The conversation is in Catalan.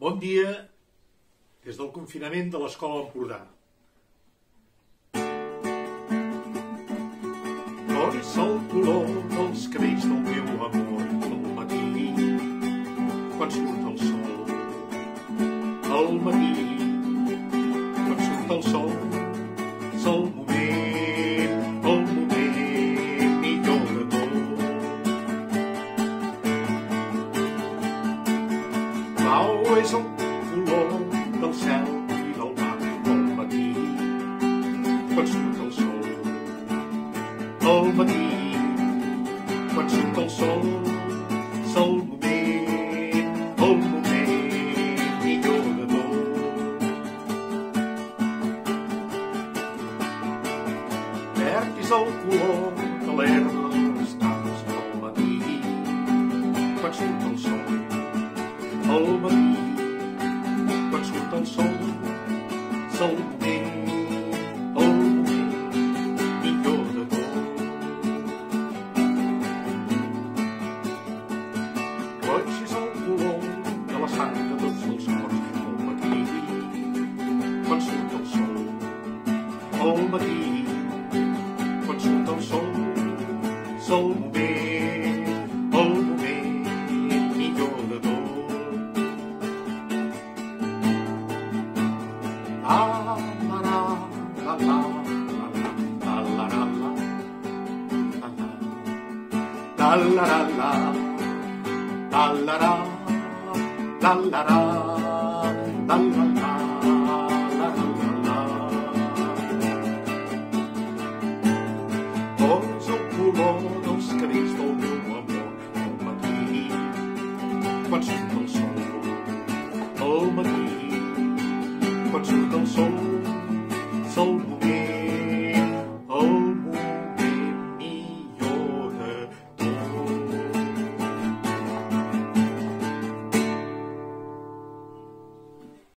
Bon dia des del confinament de l'Escola Empordà. Quin és el color dels cabells del meu amor al matí, quan surt el sol. Al matí, quan surt el sol, és el moment millor de tot. Blau és el color del cel i del mar al matí, quan surt el sol. Al matí, quan surt el sol, és el moment millor de tot. Verd és el color de l'herba dels camps al matí, quan surt el sol. Al matí, quan surt el sol, és el moment millor de tot. Roig és el color de la sang de tots els cors al matí, quan surt el sol. Al matí, quan surt el sol, és el moment millor de tot. Com és el color dels cabells del meu amor al matí, quan surt el sol. Al matí, quan surt el sol,